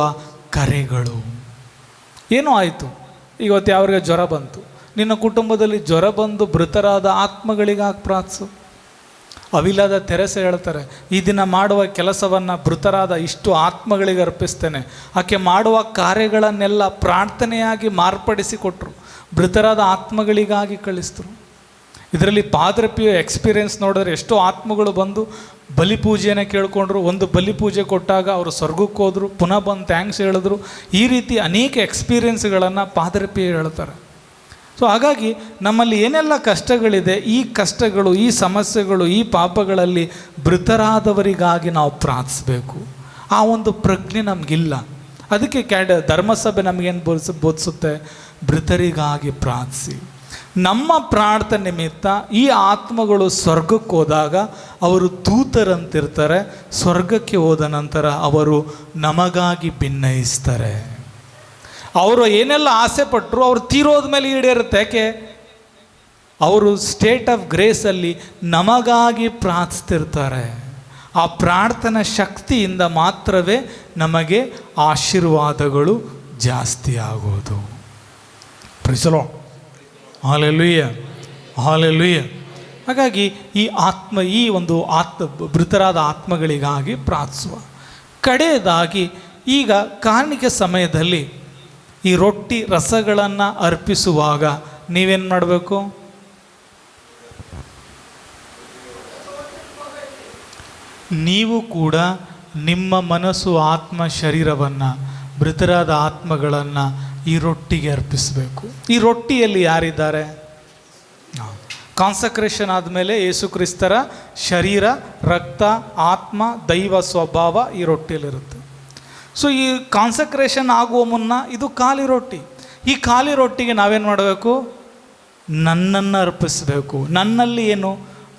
ಕರೆಗಳು. ಏನೋ ಆಯಿತು, ಇವತ್ತು ಯಾವ್ರಿಗೆ ಜ್ವರ ಬಂತು, ನಿನ್ನ ಕುಟುಂಬದಲ್ಲಿ ಜ್ವರ ಬಂದು ಮೃತರಾದ ಆತ್ಮಗಳಿಗಾಗಿ ಪ್ರಾರ್ಥಿಸು. ಅವಿಲಾದ ತೆರೆಸೆ ಹೇಳ್ತಾರೆ, ಈ ದಿನ ಮಾಡುವ ಕೆಲಸವನ್ನು ಮೃತರಾದ ಇಷ್ಟು ಆತ್ಮಗಳಿಗೆ ಅರ್ಪಿಸ್ತೇನೆ. ಆಕೆ ಮಾಡುವ ಕಾರ್ಯಗಳನ್ನೆಲ್ಲ ಪ್ರಾರ್ಥನೆಯಾಗಿ ಮಾರ್ಪಡಿಸಿ ಕೊಟ್ಟರು, ಮೃತರಾದ ಆತ್ಮಗಳಿಗಾಗಿ ಕಳಿಸಿದ್ರು. ಇದರಲ್ಲಿ ಪಾದ್ರ ಪಿಯೋ ಎಕ್ಸ್ಪೀರಿಯೆನ್ಸ್ ನೋಡಿದ್ರೆ ಎಷ್ಟೋ ಆತ್ಮಗಳು ಬಂದು ಬಲಿಪೂಜೆಯನ್ನು ಕೇಳ್ಕೊಂಡ್ರು. ಒಂದು ಬಲಿಪೂಜೆ ಕೊಟ್ಟಾಗ ಅವರು ಸ್ವರ್ಗಕ್ಕೆ ಹೋದರು, ಪುನಃ ಬಂದು ಥ್ಯಾಂಕ್ಸ್ ಹೇಳಿದ್ರು. ಈ ರೀತಿ ಅನೇಕ ಎಕ್ಸ್ಪೀರಿಯೆನ್ಸ್ಗಳನ್ನು ಪಾದ್ರ ಪಿಯೋ ಹೇಳ್ತಾರೆ. ಸೊ ಹಾಗಾಗಿ ನಮ್ಮಲ್ಲಿ ಏನೆಲ್ಲ ಕಷ್ಟಗಳಿದೆ, ಈ ಕಷ್ಟಗಳು, ಈ ಸಮಸ್ಯೆಗಳು, ಈ ಪಾಪಗಳಲ್ಲಿ ಮೃತರಾದವರಿಗಾಗಿ ನಾವು ಪ್ರಾರ್ಥಿಸಬೇಕು. ಆ ಒಂದು ಪ್ರಜ್ಞೆ ನಮಗಿಲ್ಲ. ಅದಕ್ಕೆ ಧರ್ಮಸಭೆ ನಮಗೇನು ಬೋಧಿಸುತ್ತೆ? ಮೃತರಿಗಾಗಿ ಪ್ರಾರ್ಥಿಸಿ. ನಮ್ಮ ಪ್ರಾರ್ಥನೆ ನಿಮಿತ್ತ ಈ ಆತ್ಮಗಳು ಸ್ವರ್ಗಕ್ಕೆ ಹೋದಾಗ ಅವರು ದೂತರಂತಿರ್ತಾರೆ. ಸ್ವರ್ಗಕ್ಕೆ ಹೋದ ನಂತರ ಅವರು ನಮಗಾಗಿ ಭಿನ್ನಯಿಸ್ತಾರೆ. ಅವರು ಏನೆಲ್ಲ ಆಸೆ ಪಟ್ಟರು ಅವರು ತೀರೋದ ಮೇಲೆ ಈಡೇರುತ್ತೆ. ಯಾಕೆ? ಅವರು ಸ್ಟೇಟ್ ಆಫ್ ಗ್ರೇಸಲ್ಲಿ ನಮಗಾಗಿ ಪ್ರಾರ್ಥಿಸ್ತಿರ್ತಾರೆ. ಆ ಪ್ರಾರ್ಥನಾ ಶಕ್ತಿಯಿಂದ ಮಾತ್ರವೇ ನಮಗೆ ಆಶೀರ್ವಾದಗಳು ಜಾಸ್ತಿ ಆಗೋದು. ಪ್ರಿಸಲೋ, ಹಾಲೆಲೂಯ, ಹಾಲೆಲೂಯ. ಹಾಗಾಗಿ ಈ ಒಂದು ಮೃತರಾದ ಆತ್ಮಗಳಿಗಾಗಿ ಪ್ರಾರ್ಥಿಸುವ. ಕಡೆಯದಾಗಿ ಈಗ ಕಾಣಿಕೆ ಸಮಯದಲ್ಲಿ ಈ ರೊಟ್ಟಿ ರಸಗಳನ್ನು ಅರ್ಪಿಸುವಾಗ ನೀವೇನು ಮಾಡಬೇಕು? ನೀವು ಕೂಡ ನಿಮ್ಮ ಮನಸ್ಸು ಆತ್ಮ ಶರೀರವನ್ನು ಮೃತರಾದ ಆತ್ಮಗಳನ್ನು ಈ ರೊಟ್ಟಿಗೆ ಅರ್ಪಿಸಬೇಕು. ಈ ರೊಟ್ಟಿಯಲ್ಲಿ ಯಾರಿದ್ದಾರೆ? ಕಾನ್ಸಕ್ರೇಷನ್ ಆದಮೇಲೆ ಯೇಸು ಕ್ರಿಸ್ತರ ಶರೀರ, ರಕ್ತ, ಆತ್ಮ, ದೈವ ಸ್ವಭಾವ ಈ ರೊಟ್ಟಿಯಲ್ಲಿರುತ್ತೆ. ಸೊ ಈ ಕಾನ್ಸಕ್ರೇಷನ್ ಆಗುವ ಮುನ್ನ ಇದು ಖಾಲಿ ರೊಟ್ಟಿ. ಈ ಖಾಲಿ ರೊಟ್ಟಿಗೆ ನಾವೇನು ಮಾಡಬೇಕು? ನನ್ನನ್ನು ಅರ್ಪಿಸಬೇಕು. ನನ್ನಲ್ಲಿ ಏನು?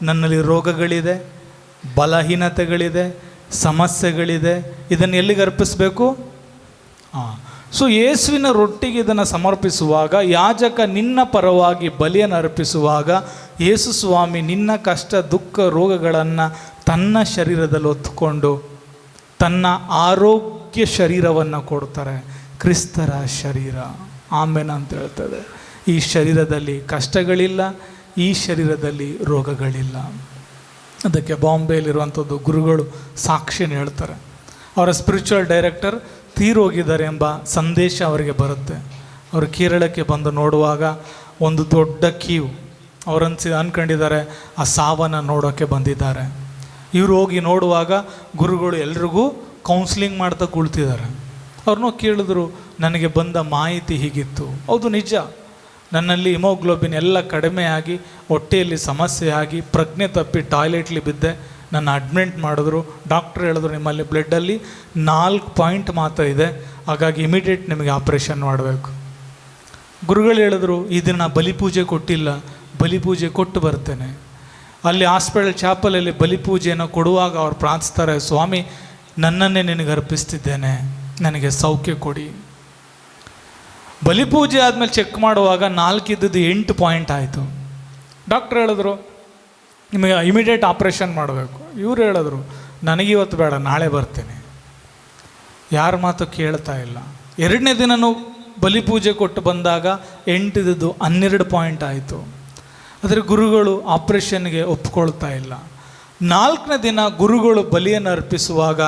ನನ್ನಲ್ಲಿ ರೋಗಗಳಿದೆ, ಬಲಹೀನತೆಗಳಿದೆ, ಸಮಸ್ಯೆಗಳಿದೆ. ಇದನ್ನು ಎಲ್ಲಿಗೆ ಅರ್ಪಿಸಬೇಕು? ಸೊ ಯೇಸುವಿನ ರೊಟ್ಟಿಗೆ ಇದನ್ನು ಸಮರ್ಪಿಸುವಾಗ, ಯಾಜಕ ನಿನ್ನ ಪರವಾಗಿ ಬಲಿಯನ್ನು ಅರ್ಪಿಸುವಾಗ, ಯೇಸು ಸ್ವಾಮಿ ನಿನ್ನ ಕಷ್ಟ, ದುಃಖ, ರೋಗಗಳನ್ನು ತನ್ನ ಶರೀರದಲ್ಲಿ ಹೊತ್ತುಕೊಂಡು ತನ್ನ ಆರೋಗ್ಯ ಶರೀರವನ್ನು ಕೊಡ್ತಾರೆ. ಕ್ರಿಸ್ತರ ಶರೀರ ಆಮೇನ್ ಅಂತ ಹೇಳ್ತದೆ. ಈ ಶರೀರದಲ್ಲಿ ಕಷ್ಟಗಳಿಲ್ಲ, ಈ ಶರೀರದಲ್ಲಿ ರೋಗಗಳಿಲ್ಲ. ಅದಕ್ಕೆ ಬಾಂಬೆಯಲ್ಲಿರುವಂಥದ್ದು ಗುರುಗಳು ಸಾಕ್ಷಿನ ಹೇಳ್ತಾರೆ. ಅವರ ಸ್ಪಿರಿಚುವಲ್ ಡೈರೆಕ್ಟರ್ ತೀರೋಗಿದ್ದಾರೆ ಎಂಬ ಸಂದೇಶ ಅವರಿಗೆ ಬರುತ್ತೆ. ಅವರು ಕೇರಳಕ್ಕೆ ಬಂದು ನೋಡುವಾಗ ಒಂದು ದೊಡ್ಡ ಕ್ಯೂ. ಅಂದ್ಕೊಂಡಿದ್ದಾರೆ ಆ ಸಾವನ್ನು ನೋಡೋಕ್ಕೆ ಬಂದಿದ್ದಾರೆ. ಇವರು ಹೋಗಿ ನೋಡುವಾಗ ಗುರುಗಳು ಎಲ್ರಿಗೂ ಕೌನ್ಸಿಲಿಂಗ್ ಮಾಡ್ತಾ ಕುಳ್ತಿದ್ದಾರೆ. ಅವ್ರನ್ನೂ ಕೇಳಿದ್ರು, ನನಗೆ ಬಂದ ಮಾಹಿತಿ ಹೀಗಿತ್ತು. ಹೌದು, ನಿಜ. ನನ್ನಲ್ಲಿ ಹಿಮೋಗ್ಲೋಬಿನ್ ಎಲ್ಲ ಕಡಿಮೆ ಆಗಿ ಹೊಟ್ಟೆಯಲ್ಲಿ ಸಮಸ್ಯೆ ಆಗಿ ಪ್ರಜ್ಞೆ ತಪ್ಪಿ ಟಾಯ್ಲೆಟ್ಲಿ ಬಿದ್ದೆ. ನನ್ನ ಅಡ್ಮಿಟ್ ಮಾಡಿದ್ರು. ಡಾಕ್ಟ್ರ್ ಹೇಳಿದ್ರು, ನಿಮ್ಮಲ್ಲಿ ಬ್ಲಡ್ಡಲ್ಲಿ 4 ಪಾಯಿಂಟ್ ಮಾತ್ರ ಇದೆ, ಹಾಗಾಗಿ ಇಮಿಡಿಯೇಟ್ ನಿಮಗೆ ಆಪ್ರೇಷನ್ ಮಾಡಬೇಕು. ಗುರುಗಳು ಹೇಳಿದ್ರು, ಇದನ್ನು ಬಲಿಪೂಜೆ ಕೊಟ್ಟಿಲ್ಲ, ಬಲಿಪೂಜೆ ಕೊಟ್ಟು ಬರ್ತೇನೆ. ಅಲ್ಲಿ ಹಾಸ್ಪಿಟಲ್ ಚಾಪಲಲ್ಲಿ ಬಲಿಪೂಜೆಯನ್ನು ಕೊಡುವಾಗ ಅವ್ರು ಪ್ರಾರ್ಥಿಸ್ತಾರೆ, ಸ್ವಾಮಿ ನನ್ನನ್ನೇ ನಿನಗೆ ಅರ್ಪಿಸ್ತಿದ್ದೇನೆ, ನನಗೆ ಸೌಖ್ಯ ಕೊಡಿ. ಬಲಿಪೂಜೆ ಆದಮೇಲೆ ಚೆಕ್ ಮಾಡುವಾಗ 4 ಇದ್ದದ್ದು 8 ಪಾಯಿಂಟ್ ಆಯಿತು. ಡಾಕ್ಟ್ರ್ ಹೇಳಿದ್ರು, ನಿಮಗೆ ಇಮಿಡಿಯೇಟ್ ಆಪ್ರೇಷನ್ ಮಾಡಬೇಕು. ಇವ್ರು ಹೇಳಿದ್ರು, ನನಗಿವತ್ತು ಬೇಡ, ನಾಳೆ ಬರ್ತೇನೆ. ಯಾರ ಮಾತು ಕೇಳ್ತಾ ಇಲ್ಲ. 2ನೇ ದಿನವೂ ಬಲಿಪೂಜೆ ಕೊಟ್ಟು ಬಂದಾಗ 8 ಇದ್ದದ್ದು 12 ಪಾಯಿಂಟ್ ಆಯಿತು. ಆದರೆ ಗುರುಗಳು ಆಪ್ರೇಷನ್ಗೆ ಒಪ್ಕೊಳ್ತಾ ಇಲ್ಲ. 4ನೇ ದಿನ ಗುರುಗಳು ಬಲಿಯನ್ನು ಅರ್ಪಿಸುವಾಗ,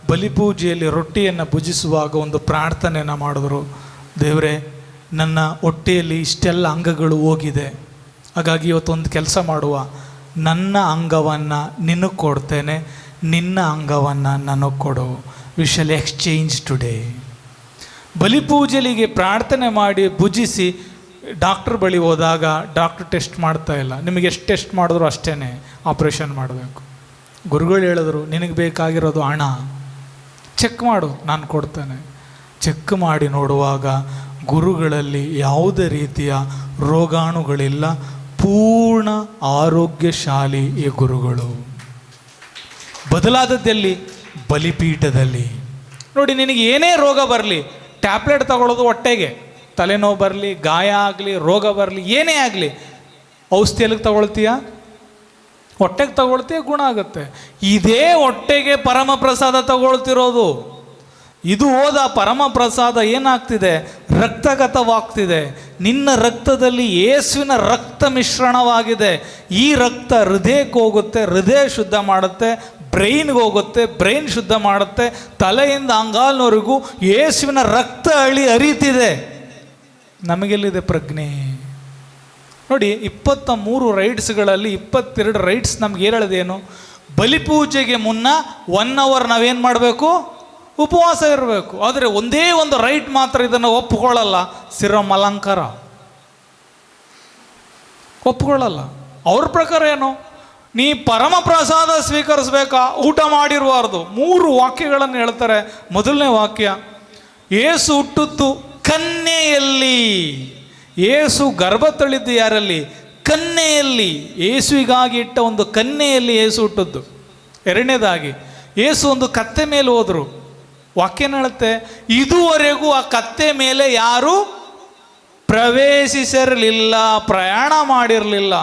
ಬಲಿಪೂಜೆಯಲ್ಲಿ ರೊಟ್ಟಿಯನ್ನು ಭುಜಿಸುವಾಗ ಒಂದು ಪ್ರಾರ್ಥನೆಯನ್ನು ಮಾಡಿದ್ರು. ದೇವರೇ, ನನ್ನ ಹೊಟ್ಟೆಯಲ್ಲಿ ಇಷ್ಟೆಲ್ಲ ಅಂಗಗಳು ಹೋಗಿದೆ, ಹಾಗಾಗಿ ಇವತ್ತೊಂದು ಕೆಲಸ ಮಾಡುವ, ನನ್ನ ಅಂಗವನ್ನು ನಿನಗೆ ಕೊಡ್ತೇನೆ, ನಿನ್ನ ಅಂಗವನ್ನು ನನಗೆ ಕೊಡು. We shall exchange today. ಬಲಿಪೂಜೆಲಿಗೆ ಪ್ರಾರ್ಥನೆ ಮಾಡಿ ಭುಜಿಸಿ ಡಾಕ್ಟ್ರ್ ಬಳಿ ಹೋದಾಗ ಡಾಕ್ಟ್ರ್ ಟೆಸ್ಟ್ ಮಾಡ್ತಾ ಇಲ್ಲ. ನಿಮಗೆ ಎಷ್ಟು ಟೆಸ್ಟ್ ಮಾಡಿದ್ರು ಅಷ್ಟೇ ಆಪ್ರೇಷನ್ ಮಾಡಬೇಕು. ಗುರುಗಳು ಹೇಳಿದ್ರು, ನಿನಗೆ ಬೇಕಾಗಿರೋದು ಹಣ, ಚೆಕ್ ಮಾಡು, ನಾನು ಕೊಡ್ತೇನೆ. ಚೆಕ್ ಮಾಡಿ ನೋಡುವಾಗ ಗುರುಗಳಲ್ಲಿ ಯಾವುದೇ ರೀತಿಯ ರೋಗಾಣುಗಳಿಲ್ಲ, ಪೂರ್ಣ ಆರೋಗ್ಯಶಾಲಿ ಈ ಗುರುಗಳು. ಬದಲಾದದ್ದಲ್ಲಿ ಬಲಿಪೀಠದಲ್ಲಿ. ನೋಡಿ, ನಿನಗೆ ಏನೇ ರೋಗ ಬರಲಿ, ಟ್ಯಾಬ್ಲೆಟ್ ತಗೊಳ್ಳೋದು ಹೊಟ್ಟೆಗೆ, ತಲೆನೋವು ಬರಲಿ, ಗಾಯ ಆಗಲಿ, ರೋಗ ಬರಲಿ, ಏನೇ ಆಗಲಿ, ಔಷಧಿ ಎಲ್ಲಿಗೆ ತಗೊಳ್ತೀಯ? ಹೊಟ್ಟೆಗೆ ತಗೊಳ್ತೀಯ, ಗುಣ ಆಗುತ್ತೆ. ಇದೇ ಹೊಟ್ಟೆಗೆ ಪರಮಪ್ರಸಾದ ತಗೊಳ್ತಿರೋದು. ಇದು ಹೋದ ಪರಮಪ್ರಸಾದ ಏನಾಗ್ತಿದೆ? ರಕ್ತಗತವಾಗ್ತಿದೆ. ನಿನ್ನ ರಕ್ತದಲ್ಲಿ ಯೇಸುವಿನ ರಕ್ತ ಮಿಶ್ರಣವಾಗಿದೆ. ಈ ರಕ್ತ ಹೃದಯಕ್ಕೆ ಹೋಗುತ್ತೆ, ಹೃದಯ ಶುದ್ಧ ಮಾಡುತ್ತೆ, ಬ್ರೈನ್ಗೆ ಹೋಗುತ್ತೆ, ಬ್ರೈನ್ ಶುದ್ಧ ಮಾಡುತ್ತೆ, ತಲೆಯಿಂದ ಅಂಗಾಲ್ನವರೆಗೂ ಯೇಸುವಿನ ರಕ್ತ ಹರಿತಿದೆ. ನಮಗೆಲ್ಲಿದೆ ಪ್ರಜ್ಞೆ? ನೋಡಿ, 23 ರೈಟ್ಸ್ಗಳಲ್ಲಿ 22 ರೈಟ್ಸ್ ನಮ್ಗೆ ಹೇಳಿದೇನು? ಬಲಿಪೂಜೆಗೆ ಮುನ್ನ 1 ಅವರ್ ನಾವೇನು ಮಾಡಬೇಕು? ಉಪವಾಸ ಇರಬೇಕು. ಆದರೆ ಒಂದೇ ಒಂದು ರೈಟ್ ಮಾತ್ರ ಇದನ್ನು ಒಪ್ಪಿಕೊಳ್ಳಲ್ಲ, ಸಿರಂ ಅಲಂಕಾರ ಒಪ್ಪಿಕೊಳ್ಳಲ್ಲ. ಅವ್ರ ಪ್ರಕಾರ ಏನು? ನೀ ಪರಮ ಪ್ರಸಾದ ಸ್ವೀಕರಿಸ್ಬೇಕಾ, ಊಟ ಮಾಡಿರಬಾರ್ದು. 3 ವಾಕ್ಯಗಳನ್ನು ಹೇಳ್ತಾರೆ. ಮೊದಲನೇ ವಾಕ್ಯ, ಏಸು ಹುಟ್ಟುತ್ತು ಕನ್ಯೆಯಲ್ಲಿ. ಏಸು ಗರ್ಭ ತಳಿದ್ದು ಯಾರಲ್ಲಿ? ಕನ್ಯೆಯಲ್ಲಿ. ಏಸುವಿಗಾಗಿ ಇಟ್ಟ ಒಂದು ಕನ್ಯೆಯಲ್ಲಿ ಏಸು ಹುಟ್ಟದ್ದು. 2ನೇದಾಗಿ, ಏಸು ಒಂದು ಕತ್ತೆ ಮೇಲೆ ಹೋದರು. ವಾಕ್ಯನ ಹೇಳುತ್ತೆ, ಇದುವರೆಗೂ ಆ ಕತ್ತೆ ಮೇಲೆ ಯಾರು ಪ್ರವೇಶಿಸಿರಲಿಲ್ಲ, ಪ್ರಯಾಣ ಮಾಡಿರಲಿಲ್ಲ.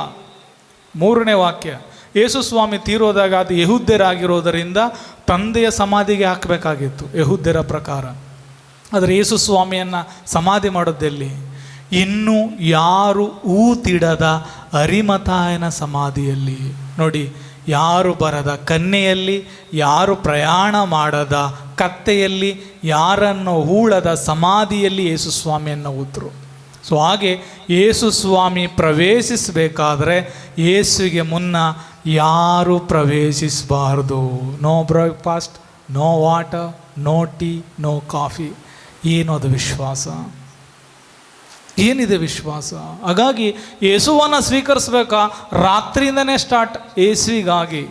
3ನೇ ವಾಕ್ಯ, ಯೇಸು ಸ್ವಾಮಿ ತೀರೋದಾಗ ಅದು ಯೆಹೂದ್ಯರಾಗಿರೋದರಿಂದ ತಂದೆಯ ಸಮಾಧಿಗೆ ಹಾಕಬೇಕಾಗಿತ್ತು ಯೆಹೂದ್ಯರ ಪ್ರಕಾರ. ಆದರೆ ಯೇಸು ಸ್ವಾಮಿಯನ್ನು ಸಮಾಧಿ ಮಾಡೋದೆಲ್ಲಿ? ಇನ್ನೂ ಯಾರು ಊತಿಡದ ಅರಿಮಥಾಯನ ಸಮಾಧಿಯಲ್ಲಿ. ನೋಡಿ, ಯಾರು ಬರದ ಕನ್ಯೆಯಲ್ಲಿ, ಯಾರು ಪ್ರಯಾಣ ಮಾಡದ ಕತ್ತೆಯಲ್ಲಿ, ಯಾರನ್ನು ಹೂಳದ ಸಮಾಧಿಯಲ್ಲಿ ಯೇಸು ಸ್ವಾಮಿಯನ್ನು ಊತರು. ಸೊ ಹಾಗೆ ಯೇಸು ಸ್ವಾಮಿ ಪ್ರವೇಶಿಸಬೇಕಾದ್ರೆ ಯೇಸುವಿಗೆ ಮುನ್ನ ಯಾರು ಪ್ರವೇಶಿಸಬಾರ್ದು. No breakfast, no water, no tea, no coffee. ಏನು ಅದು ವಿಶ್ವಾಸ? ಏನಿದೆ ವಿಶ್ವಾಸ? ಹಾಗಾಗಿ ಯೇಸುವನ್ನು ಸ್ವೀಕರಿಸ್ಬೇಕಾ? ರಾತ್ರಿಯಿಂದನೇ ಸ್ಟಾರ್ಟ್ ಯೇಸುವಿಗಾಗಿ.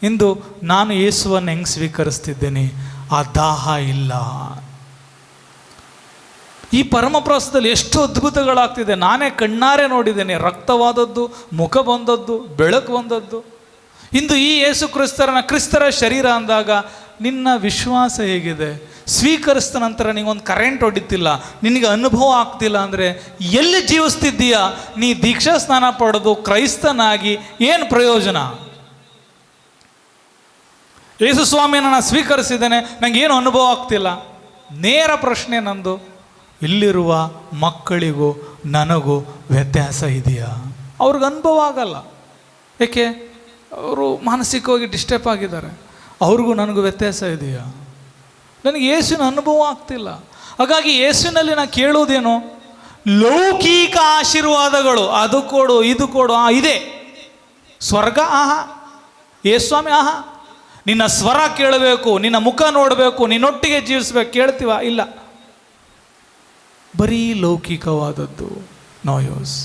ಇಂದು ನಾನು ಯೇಸುವನ್ನು ಹೆಂಗೆ ಸ್ವೀಕರಿಸ್ತಿದ್ದೇನೆ? ಆ ದಾಹ ಇಲ್ಲ. ಈ ಪರಮಪ್ರಸಾದದಲ್ಲಿ ಎಷ್ಟು ಅದ್ಭುತಗಳಾಗ್ತಿದೆ, ನಾನೇ ಕಣ್ಣಾರೆ ನೋಡಿದ್ದೇನೆ. ರಕ್ತವಾದದ್ದು, ಮುಖ ಬಂದದ್ದು, ಬೆಳಕು ಬಂದದ್ದು. ಇಂದು ಈ ಯೇಸು ಕ್ರಿಸ್ತರ ಶರೀರ ಅಂದಾಗ ನಿನ್ನ ವಿಶ್ವಾಸ ಹೇಗಿದೆ? ಸ್ವೀಕರಿಸಿದ ನಂತರ ನಿಗೊಂದು ಕರೆಂಟ್ ಹೊಡಿತಿಲ್ಲ, ನಿನಗೆ ಅನುಭವ ಆಗ್ತಿಲ್ಲ ಅಂದರೆ ಎಲ್ಲಿ ಜೀವಿಸ್ತಿದ್ದೀಯಾ? ನೀ ದೀಕ್ಷಾ ಸ್ನಾನ ಪಡೆದು ಕ್ರೈಸ್ತನಾಗಿ ಏನು ಪ್ರಯೋಜನ? ಯೇಸು ಸ್ವಾಮಿಯನ್ನು ನಾನು ಸ್ವೀಕರಿಸಿದ್ದೇನೆ, ನನಗೇನು ಅನುಭವ ಆಗ್ತಿಲ್ಲ. ನೇರ ಪ್ರಶ್ನೆ ನಂದು, ಇಲ್ಲಿರುವ ಮಕ್ಕಳಿಗೂ ನನಗೂ ವ್ಯತ್ಯಾಸ ಇದೆಯಾ? ಅವ್ರಿಗೆ ಅನುಭವ ಆಗಲ್ಲ. ಏಕೆ? ಅವರು ಮಾನಸಿಕವಾಗಿ ಡಿಸ್ಟರ್ಬ್ ಆಗಿದ್ದಾರೆ. ಅವ್ರಿಗೂ ನನಗೂ ವ್ಯತ್ಯಾಸ ಇದೆಯಾ? ನನಗೆ ಯೇಸುವಿನ ಅನುಭವ ಆಗ್ತಿಲ್ಲ. ಹಾಗಾಗಿ ಯೇಸುವಿನಲ್ಲಿ ನಾನು ಕೇಳುವುದೇನು? ಲೌಕಿಕ ಆಶೀರ್ವಾದಗಳು, ಅದು ಕೊಡು, ಇದು ಕೊಡು, ಇದೆ. ಸ್ವರ್ಗ ಆಹಾ, ಯೇಸ್ವಾಮಿ ಆಹಾ. ನಿನ್ನ ಸ್ವರ ಕೇಳಬೇಕು, ನಿನ್ನ ಮುಖ ನೋಡಬೇಕು, ನಿನ್ನೊಟ್ಟಿಗೆ ಜೀವಿಸ್ಬೇಕು. ಕೇಳ್ತೀವ? ಇಲ್ಲ. ಬರೀ ಲೌಕಿಕವಾದದ್ದು. No use,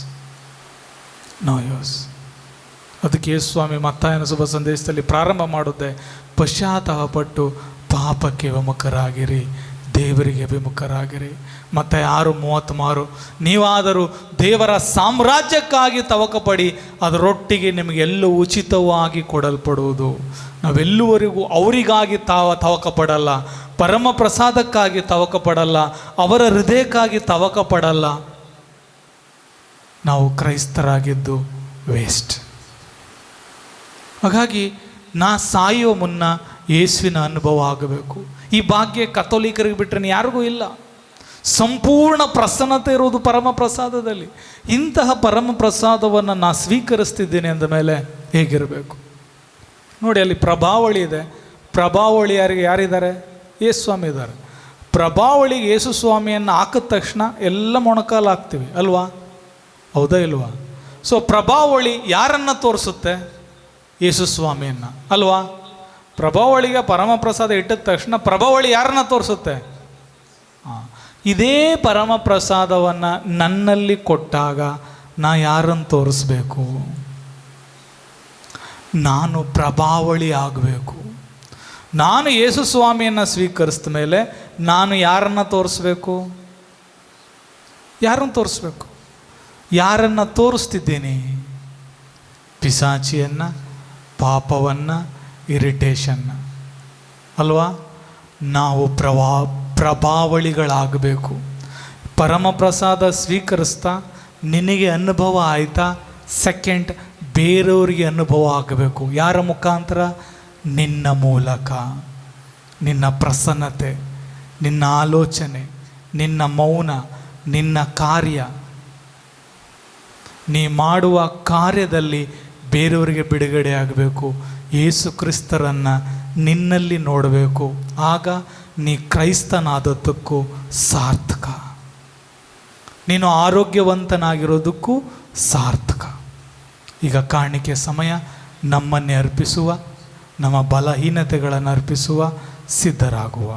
no use. ಅದಕ್ಕೆ ಯೇಸುಸ್ವಾಮಿ ಮತ್ತಾಯನ ಶುಭ ಸಂದೇಶದಲ್ಲಿ ಪ್ರಾರಂಭ ಮಾಡುತ್ತೆ, ಪಶ್ಚಾತ್ತಾಪಪಟ್ಟು ಪಾಪಕ್ಕೆ ವಿಮುಖರಾಗಿರಿ, ದೇವರಿಗೆ ವಿಮುಖರಾಗಿರಿ. ಮತ್ತು 6:33, ನೀವಾದರೂ ದೇವರ ಸಾಮ್ರಾಜ್ಯಕ್ಕಾಗಿ ತವಕಪಡಿ, ಅದರೊಟ್ಟಿಗೆ ನಿಮಗೆಲ್ಲೂ ಉಚಿತವಾಗಿ ಕೊಡಲ್ಪಡುವುದು. ನಾವೆಲ್ಲುವರೆಗೂ ಅವರಿಗಾಗಿ ತವಕಪಡಲ್ಲ, ಪರಮ ಪ್ರಸಾದಕ್ಕಾಗಿ ತವಕಪಡಲ್ಲ, ಅವರ ಹೃದಯಕ್ಕಾಗಿ ತವಕಪಡಲ್ಲ. ನಾವು ಕ್ರೈಸ್ತರಾಗಿದ್ದು ವೇಸ್ಟ್. ಹಾಗಾಗಿ ನಾ ಸಾಯುವ ಮುನ್ನ ಯೇಸುವಿನ ಅನುಭವ ಆಗಬೇಕು. ಈ ಭಾಗ್ಯ ಕಥೋಲಿಕರಿಗೆ ಬಿಟ್ಟರೆ ಯಾರಿಗೂ ಇಲ್ಲ. ಸಂಪೂರ್ಣ ಪ್ರಸನ್ನತೆ ಇರುವುದು ಪರಮ ಪ್ರಸಾದದಲ್ಲಿ. ಇಂತಹ ಪರಮ ಪ್ರಸಾದವನ್ನು ನಾ ಸ್ವೀಕರಿಸ್ತಿದ್ದೇನೆ ಅಂದ ಮೇಲೆ ಹೇಗಿರಬೇಕು ನೋಡಿ. ಅಲ್ಲಿ ಪ್ರಭಾವಳಿ ಇದೆ. ಪ್ರಭಾವಳಿ ಯಾರಿದ್ದಾರೆ? ಯೇಸುಸ್ವಾಮಿ ಇದ್ದಾರೆ. ಪ್ರಭಾವಳಿಗೆ ಯೇಸು ಸ್ವಾಮಿಯನ್ನು ಹಾಕಿದ ತಕ್ಷಣ ಎಲ್ಲ ಮೊಣಕಾಲು ಹಾಕ್ತೀವಿ ಅಲ್ವಾ? ಹೌದಾ ಇಲ್ವಾ? ಸೊ ಪ್ರಭಾವಳಿ ಯಾರನ್ನು ತೋರಿಸುತ್ತೆ? ಯೇಸು ಸ್ವಾಮಿಯನ್ನು ಅಲ್ವಾ? ಪ್ರಭಾವಳಿಗೆ ಪರಮಪ್ರಸಾದ ಇಟ್ಟಿದ ತಕ್ಷಣ ಪ್ರಭಾವಳಿ ಯಾರನ್ನು ತೋರಿಸುತ್ತೆ? ಇದೇ ಪರಮಪ್ರಸಾದವನ್ನು ನನ್ನಲ್ಲಿ ಕೊಟ್ಟಾಗ ನಾ ಯಾರನ್ನು ತೋರಿಸ್ಬೇಕು? ನಾನು ಪ್ರಭಾವಳಿ ಆಗಬೇಕು. ನಾನು ಯೇಸು ಸ್ವಾಮಿಯನ್ನು ಸ್ವೀಕರಿಸಿದ ಮೇಲೆ ನಾನು ಯಾರನ್ನು ತೋರಿಸ್ಬೇಕು? ಯಾರನ್ನು ತೋರಿಸ್ಬೇಕು? ಯಾರನ್ನು ತೋರಿಸ್ತಿದ್ದೀನಿ? ಪಿಶಾಚಿಯನ್ನು, ಪಾಪವನ್ನು, ಇರಿಟೇಷನ್ನ ಅಲ್ವಾ? ನಾವು ಪ್ರಭಾವಳಿಗಳಾಗಬೇಕು. ಪರಮಪ್ರಸಾದ ಸ್ವೀಕರಿಸ್ತಾ ನಿನಗೆ ಅನುಭವ ಆಯಿತಾ? ಸೆಕೆಂಡ್, ಬೇರೆಯವರಿಗೆ ಅನುಭವ ಆಗಬೇಕು. ಯಾರ ಮುಖಾಂತರ? ನಿನ್ನ ಮೂಲಕ. ನಿನ್ನ ಪ್ರಸನ್ನತೆ, ನಿನ್ನ ಆಲೋಚನೆ, ನಿನ್ನ ಮೌನ, ನಿನ್ನ ಕಾರ್ಯ, ನೀ ಮಾಡುವ ಕಾರ್ಯದಲ್ಲಿ ಬೇರೆಯವರಿಗೆ ಬಿಡುಗಡೆ ಆಗಬೇಕು. ಯೇಸು ಕ್ರಿಸ್ತರನ್ನು ನಿನ್ನಲ್ಲಿ ನೋಡಬೇಕು. ಆಗ ನೀ ಕ್ರೈಸ್ತನಾದದ್ದಕ್ಕೂ ಸಾರ್ಥಕ, ನೀನು ಆರೋಗ್ಯವಂತನಾಗಿರೋದಕ್ಕೂ ಸಾರ್ಥಕ. ಈಗ ಕಾಣಿಕೆ ಸಮಯ. ನಮ್ಮನ್ನೇ ಅರ್ಪಿಸುವ, ನಮ್ಮ ಬಲಹೀನತೆಗಳನ್ನು ಅರ್ಪಿಸುವ, ಸಿದ್ಧರಾಗುವ.